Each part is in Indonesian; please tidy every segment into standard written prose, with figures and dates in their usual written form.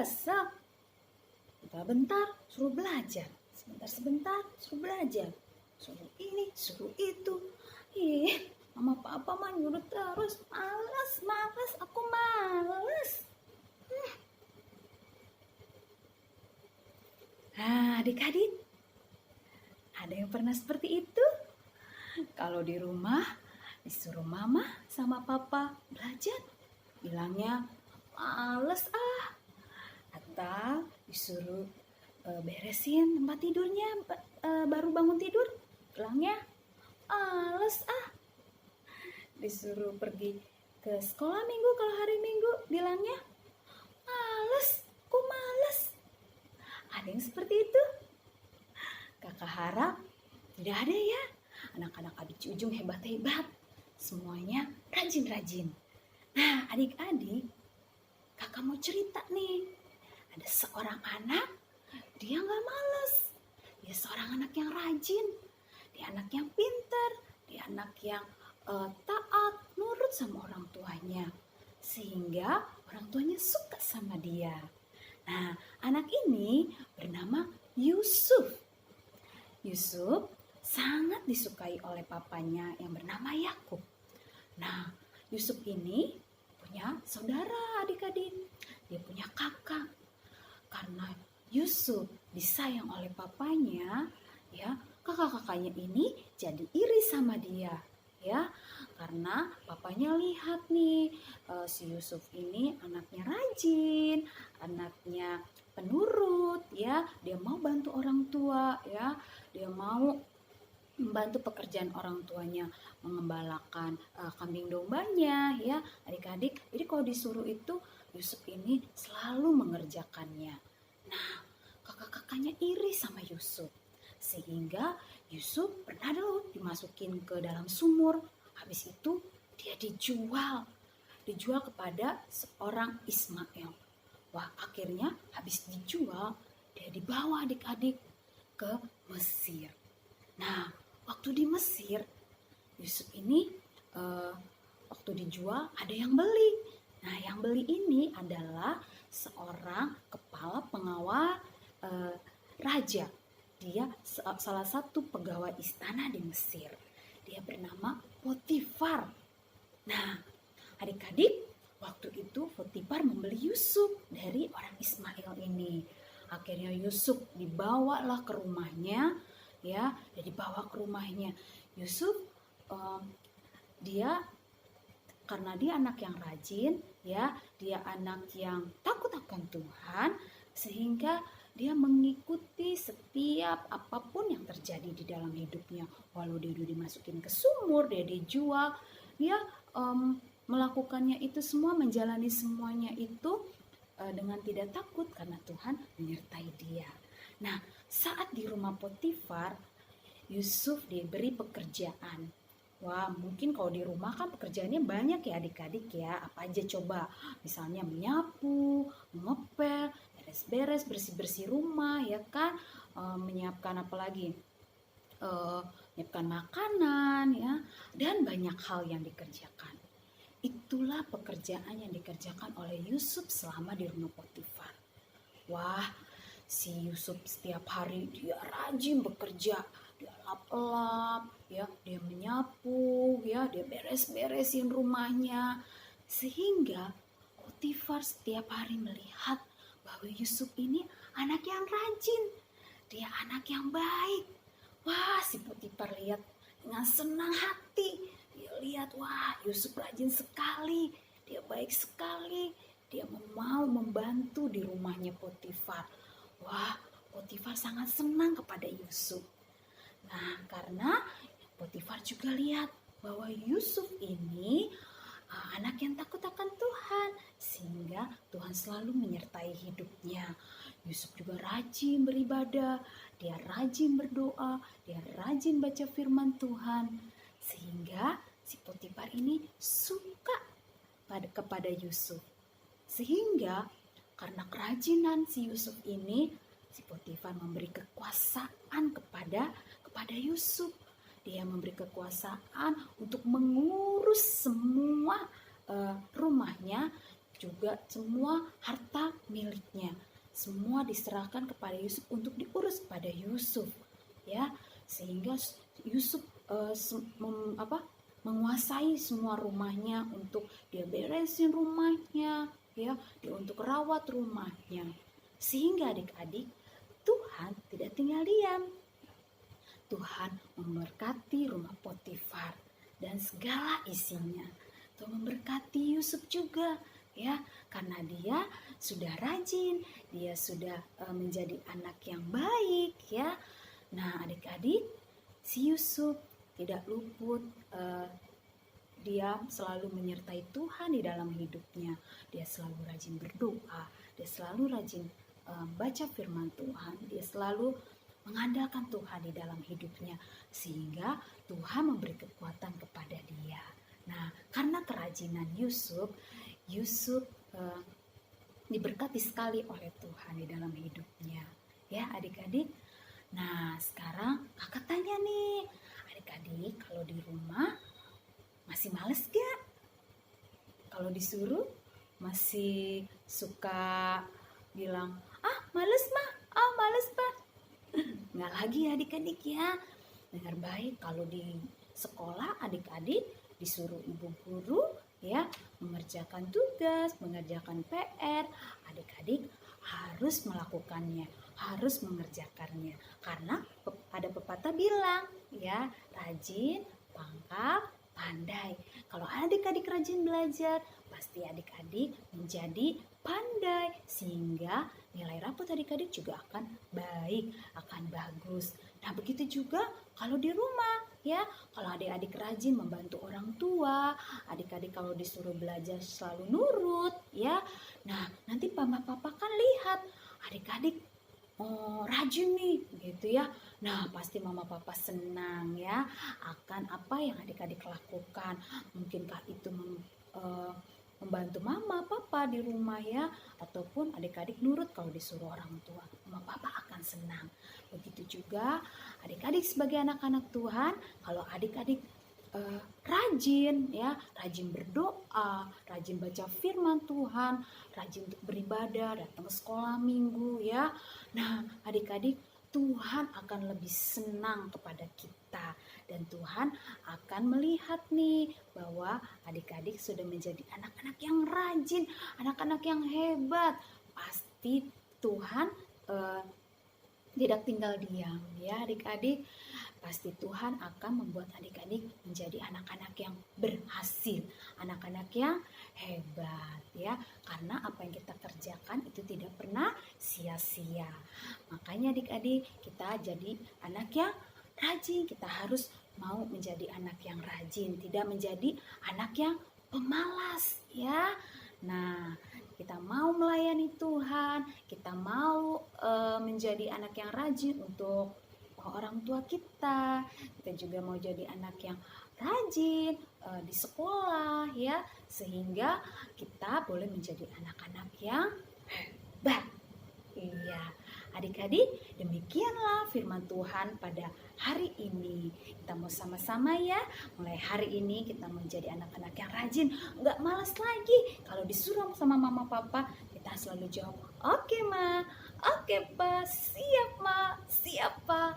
biasa. Bentar-bentar suruh belajar, sebentar-sebentar suruh belajar, suruh ini, suruh itu. Ih, mama papa mah nyuruh terus. Malas, aku malas. Nah, adik-adik, ada yang pernah seperti itu? Kalau di rumah disuruh mama sama papa belajar, bilangnya males atau disuruh beresin tempat tidurnya baru bangun tidur, bilangnya males disuruh pergi ke sekolah minggu kalau hari minggu, bilangnya males, aku males. Ada yang seperti itu? Kakak harap tidak ada ya. Anak-anak adik Ujung hebat-hebat, semuanya rajin-rajin. Nah, adik-adik, kakak mau cerita nih. Ada seorang anak, dia gak males. Dia seorang anak yang rajin. Dia anak yang pintar. Dia anak yang taat, nurut sama orang tuanya. Sehingga orang tuanya suka sama dia. Nah, anak ini bernama Yusuf. Yusuf sangat disukai oleh papanya yang bernama Yakub. Nah, Yusuf ini punya saudara adik-adik. Dia punya kakak. Karena Yusuf disayang oleh papanya, ya, kakak-kakaknya ini jadi iri sama dia, ya. Karena papanya lihat nih, si Yusuf ini anaknya rajin, anaknya penurut, ya. Dia mau bantu orang tua, ya. Dia mau membantu pekerjaan orang tuanya, mengembalakan kambing dombanya, ya adik-adik. Jadi kalau disuruh itu, Yusuf ini selalu mengerjakannya. Nah, kakak-kakaknya iri sama Yusuf, sehingga Yusuf pernah dulu dimasukin ke dalam sumur. Habis itu dia dijual kepada seorang Ismail. Wah, akhirnya habis dijual, dia dibawa adik-adik ke Mesir. Nah, waktu di Mesir, Yusuf ini waktu dijual ada yang beli. Nah, yang beli ini adalah seorang kepala pengawal raja. Dia salah satu pegawai istana di Mesir. Dia bernama Potifar. Nah, adik-adik, waktu itu Potifar membeli Yusuf dari orang Ismail ini. Akhirnya Yusuf dibawalah ke rumahnya, ya, dia dibawa ke rumahnya. Yusuf dia karena dia anak yang rajin, ya, dia anak yang takut akan Tuhan, sehingga dia mengikuti setiap apapun yang terjadi di dalam hidupnya. Walau dia dimasukin ke sumur, dia dijual, dia melakukannya itu semua, menjalani semuanya itu dengan tidak takut karena Tuhan menyertai dia. Nah, saat di rumah Potifar, Yusuf diberi pekerjaan. Wah, mungkin kalau di rumah kan pekerjaannya banyak ya adik-adik ya. Apa aja coba? Misalnya menyapu, ngepel, beres-beres, bersih-bersih rumah ya kan. Menyiapkan apa lagi? Menyiapkan makanan ya. Dan banyak hal yang dikerjakan. Itulah pekerjaan yang dikerjakan oleh Yusuf selama di rumah Potifar. Wah, si Yusuf setiap hari dia rajin bekerja. Dia lap-lap, ya, dia menyapu, ya, dia beres-beresin rumahnya. Sehingga Potifar setiap hari melihat bahwa Yusuf ini anak yang rajin. Dia anak yang baik. Wah, si Potifar lihat dengan senang hati. Dia lihat, wah, Yusuf rajin sekali. Dia baik sekali. Dia mau membantu di rumahnya Potifar. Wah, Potifar sangat senang kepada Yusuf. Nah, karena Potifar juga lihat bahwa Yusuf ini anak yang takut akan Tuhan, sehingga Tuhan selalu menyertai hidupnya. Yusuf juga rajin beribadah, dia rajin berdoa, dia rajin baca firman Tuhan, sehingga si Potifar ini suka kepada Yusuf. Sehingga karena kerajinan si Yusuf ini, si Potifar memberi kekuasaan kepada Yusuf. Dia memberi kekuasaan untuk mengurus semua rumahnya, juga semua harta miliknya. Semua diserahkan kepada Yusuf untuk diurus pada Yusuf, ya, sehingga Yusuf menguasai semua rumahnya, untuk dia beresin rumahnya, ya, dia untuk rawat rumahnya, sehingga adik-adik Tuhan tidak tinggal diam. Tuhan memberkati rumah Potifar dan segala isinya. Tuhan memberkati Yusuf juga, ya, karena dia sudah rajin, dia sudah menjadi anak yang baik, ya. Nah, adik-adik, si Yusuf tidak luput, dia selalu menyertai Tuhan di dalam hidupnya. Dia selalu rajin berdoa, dia selalu rajin baca firman Tuhan, dia selalu mengandalkan Tuhan di dalam hidupnya, sehingga Tuhan memberi kekuatan kepada dia. Nah, karena kerajinan Yusuf diberkati sekali oleh Tuhan di dalam hidupnya, ya adik-adik. Nah, sekarang kakak tanya nih, adik-adik kalau di rumah masih males gak? Kalau disuruh masih suka bilang, males mah, males pak. Nggak lagi ya adik-adik ya. Dengar baik, kalau di sekolah adik-adik disuruh ibu guru, ya, mengerjakan tugas, mengerjakan PR, adik-adik harus melakukannya, harus mengerjakannya. Karena ada pepatah bilang, ya, rajin pangkal pandai. Kalau adik-adik rajin belajar, pasti adik-adik menjadi pandai, sehingga nilai rapot adik-adik juga akan baik, akan bagus. Nah, begitu juga kalau di rumah, ya. Kalau adik-adik rajin membantu orang tua, adik-adik kalau disuruh belajar selalu nurut, ya. Nah, nanti mama papa kan lihat adik-adik rajin nih, gitu ya. Nah, pasti mama papa senang, ya, akan apa yang adik-adik lakukan. Mungkinkah itu membantu mama papa di rumah, ya, ataupun adik-adik nurut kalau disuruh orang tua, mama papa akan senang. Begitu juga adik-adik sebagai anak-anak Tuhan, kalau adik-adik rajin, ya, rajin berdoa, rajin baca firman Tuhan, rajin untuk beribadah, datang ke sekolah minggu, ya. Nah, adik-adik, Tuhan akan lebih senang kepada kita, dan Tuhan akan melihat nih bahwa adik-adik sudah menjadi anak-anak yang rajin, anak-anak yang hebat. Pasti Tuhan tidak tinggal diam, ya adik-adik. Pasti Tuhan akan membuat adik-adik menjadi anak-anak yang berhasil, anak-anak yang hebat, ya. Karena apa yang kita kerjakan itu tidak pernah sia-sia. Makanya adik-adik, kita jadi anak yang rajin, kita harus mau menjadi anak yang rajin, tidak menjadi anak yang pemalas, ya. Nah, kita mau melayani Tuhan, kita mau menjadi anak yang rajin untuk orang tua kita juga mau jadi anak yang rajin di sekolah, ya, sehingga kita boleh menjadi anak-anak yang hebat. Iya, adik-adik, demikianlah firman Tuhan pada hari ini. Kita mau sama-sama, ya, mulai hari ini kita menjadi anak-anak yang rajin, nggak malas lagi. Kalau disuruh sama mama papa, kita selalu jawab, oke ma, oke pa, siap ma, siap pa.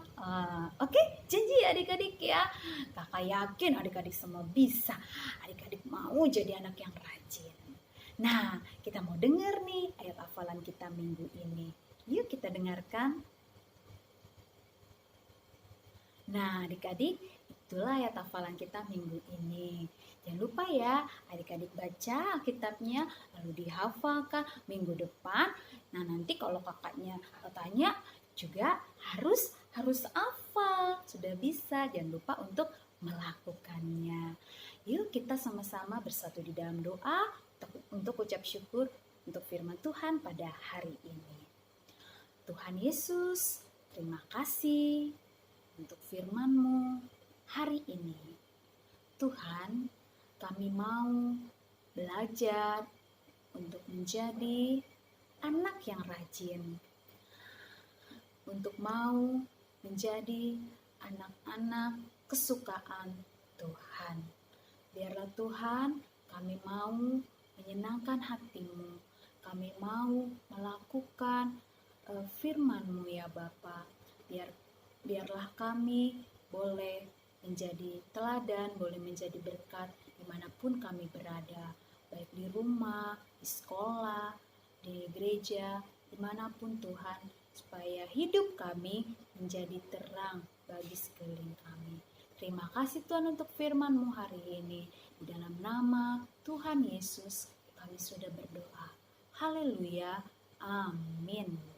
Oke, janji ya adik-adik, ya. Kakak yakin adik-adik semua bisa. Adik-adik mau jadi anak yang rajin. Nah, kita mau dengar nih ayat hafalan kita minggu ini. Yuk kita dengarkan. Nah, adik-adik, itulah ayat hafalan kita minggu ini. Jangan lupa ya, adik-adik baca Alkitabnya, lalu dihafalkan minggu depan. Nah, nanti kalau kakaknya tanya juga harus hafal. Sudah bisa, jangan lupa untuk melakukannya. Yuk kita sama-sama bersatu di dalam doa untuk ucap syukur untuk firman Tuhan pada hari ini. Tuhan Yesus, terima kasih untuk firman-Mu hari ini. Tuhan, kami mau belajar untuk menjadi anak yang rajin, untuk mau menjadi anak-anak kesukaan Tuhan. Biarlah Tuhan, kami mau menyenangkan hati-Mu. Kami mau melakukan firman-Mu ya Bapa. Biarlah kami boleh menjadi teladan, boleh menjadi berkat dimanapun kami berada, baik di rumah, di sekolah, di gereja, dimanapun Tuhan, supaya hidup kami menjadi terang bagi sekeliling kami. Terima kasih Tuhan untuk firman-Mu hari ini. Di dalam nama Tuhan Yesus kami sudah berdoa. Haleluya. Amin.